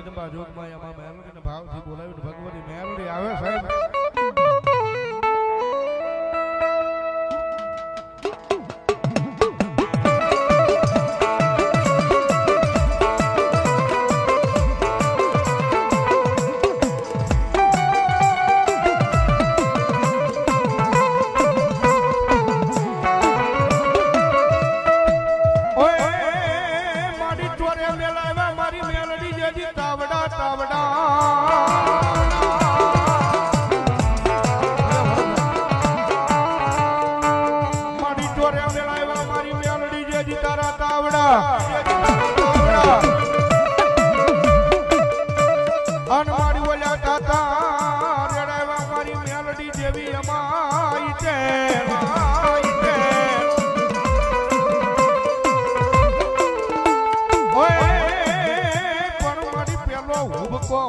જગદંબા જોગમાં એમાં મેલડીને ભાવથી બોલાવીને ભગવતી મેલડી આવે સાહેબ.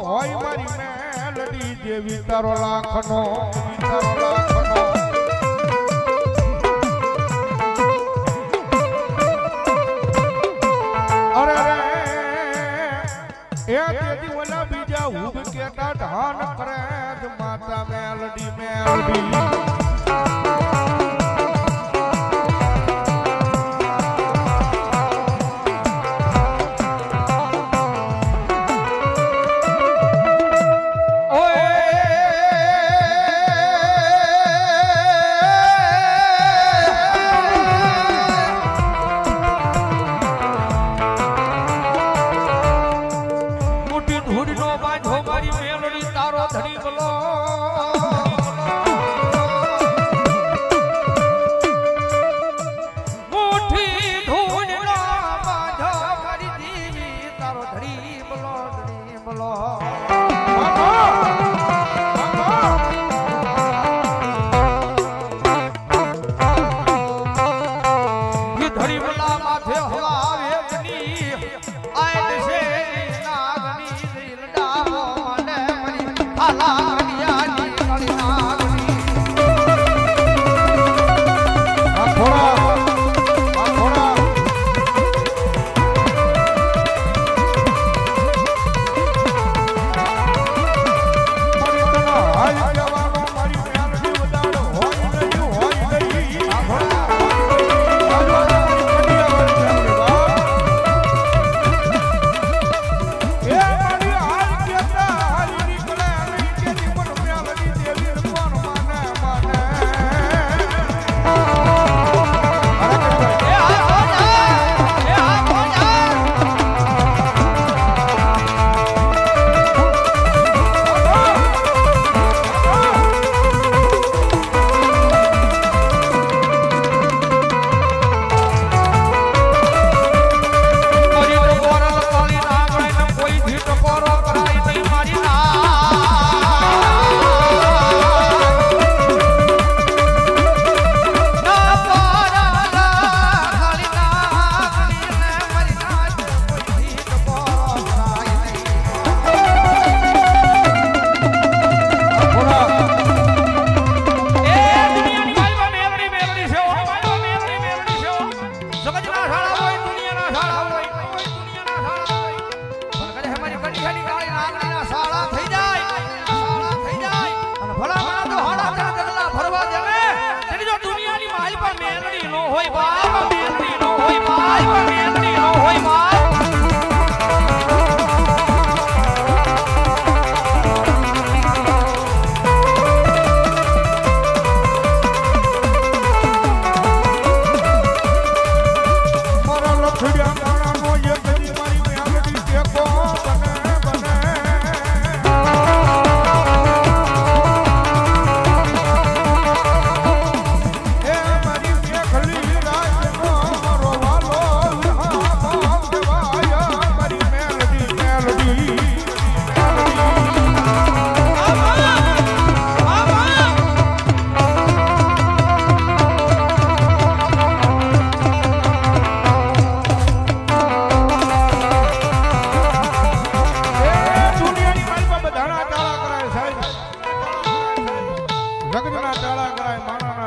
હોય મારી મેલડી જેવી તારો લાખનો અરે એ તેથી ઓલા બીજા ઉભ કેટા ધાન કરે માતા મેલડી મેલડી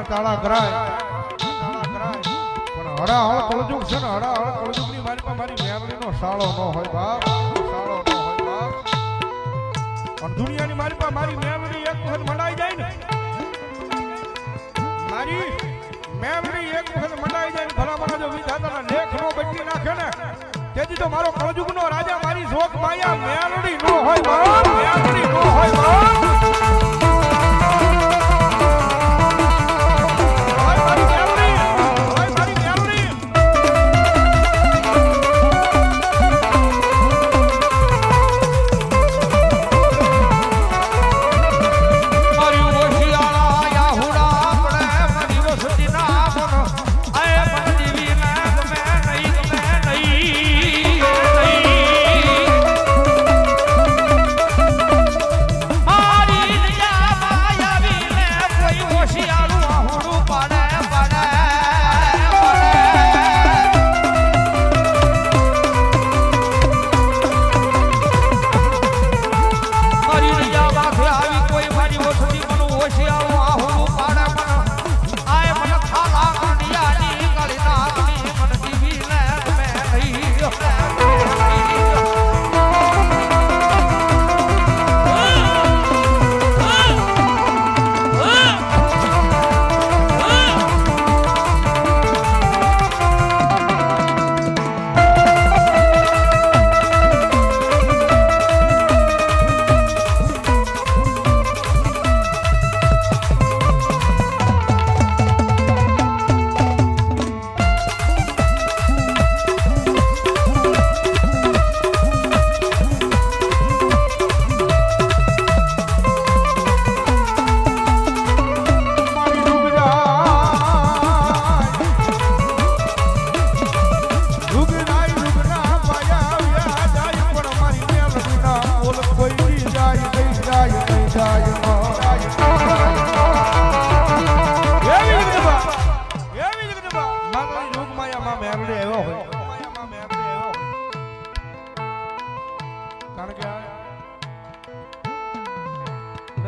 તાળા કરાય પણ હડાહળ કળજુગ છે ને હડાહળ કળજુગની મારી મેલડીનો સાળો ન હોય બાપ, સાળો ન હોય બાપ. અને દુનિયાની મારી પાસે મારી મેમરી એક વખત મંડાઈ જાય ને, મારી મેમરી એક વખત મંડાઈ જાય ને, ભલા મને જો વિધાતાના લેખ નો બદલી નાખે ને, તેથી તો મારો કળજુગનો રાજા મારી શોક માયા મેલડી નો હોય બાપ, મેલડી નો હોય બાપ.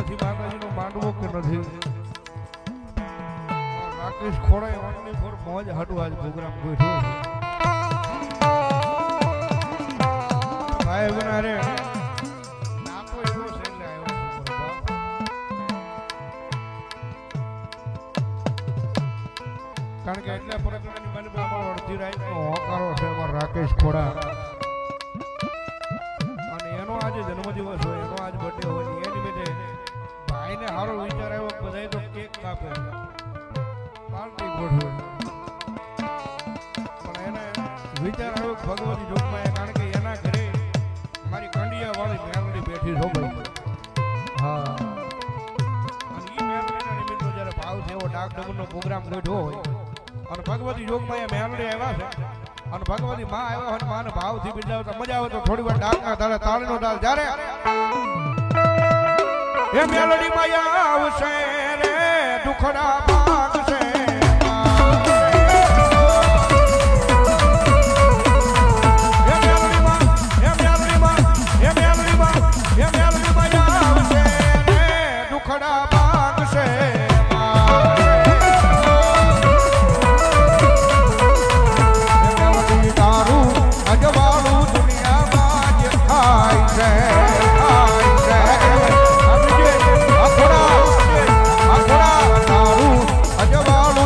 નથી માતાજીનો માંડવો કે નથી રાકેશ ખોડાએ ઓનલી ફોર મોજ હાટુ આજ પ્રોગ્રામ ગોઠવ્યો છે. ભાઈ બના રે નાતો એવો છે એટલે આવ્યો છે મારો બાપ. કારણ કે એટલા પ્રકારની મને પણ અડધી રાતનો હોકારો છે અમારો રાકેશ ખોડા, અને એનો આજે જન્મદિવસ હોય, એનો આજ બર્થડે હોય, એ નિમિત્તે ભાઈને સારો વિચાર આવ્યો, બધાય તો કેક કાપે, પાર્ટી ગોઠવે, પણ એને વિચાર આવ્યો ભગવતી જોગમાં, કારણ કે એના ઘરે મારી કંડિયા વાળી મેલડી બેઠી છો ભાઈ. હા, અને એ મેલડીના નિમિત્તે જ્યારે ભાવ છે એવો ડાક ડબરનો પ્રોગ્રામ ગોઠવ્યો હોય અને ભગવતી જોગમાં એ મેલડી આવ્યા છે અને ભગવતી માં આવ્યા હોય, માને ભાવથી બિરદાવતા મજા આવે તો થોડી વાર ડાકના તાળે તાળીનો તાળ જ્યારે એ મેલડી માયા આવશે રે દુખડા ભાગશે. અજવાળું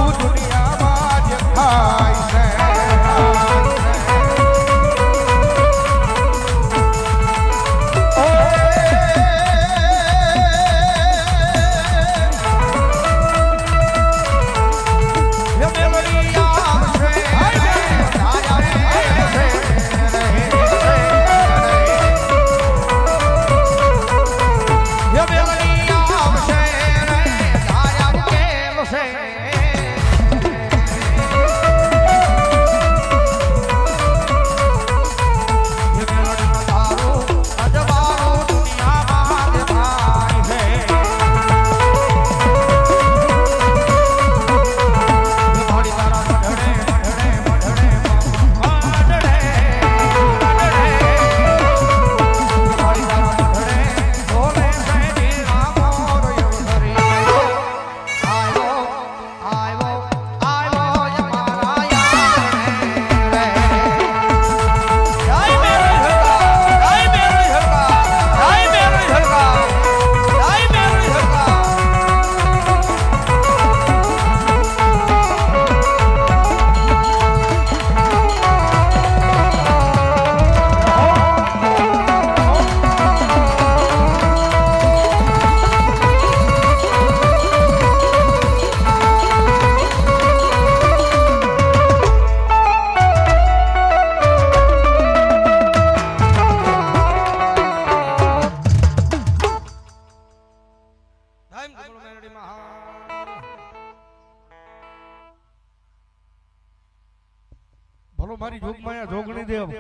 મારી જોગમાયા જોગણી દેવ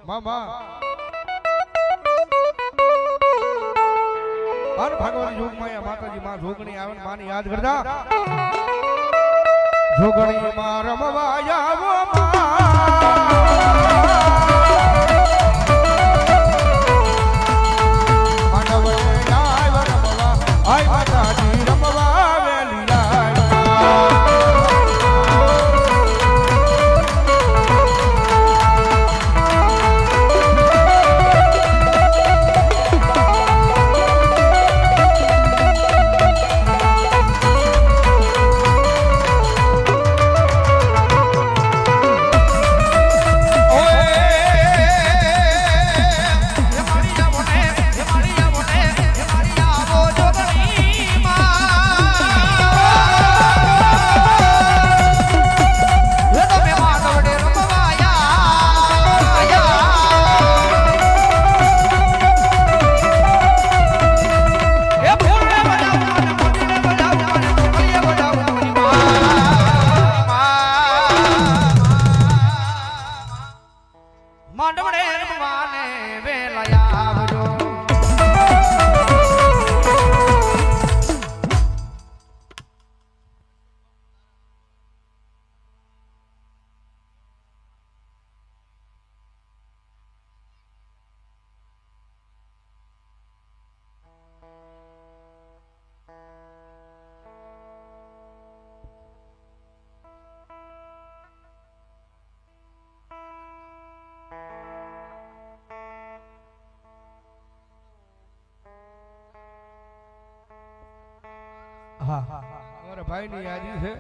મામા અન ભગવાન જોગમાયા માતાજી માં જોગણી આવે માની યાદ કરતા જોગણી માં રમવા આવો આય માતાજી રમવા વેલી હા અમારા ભાઈ ની યાદી છે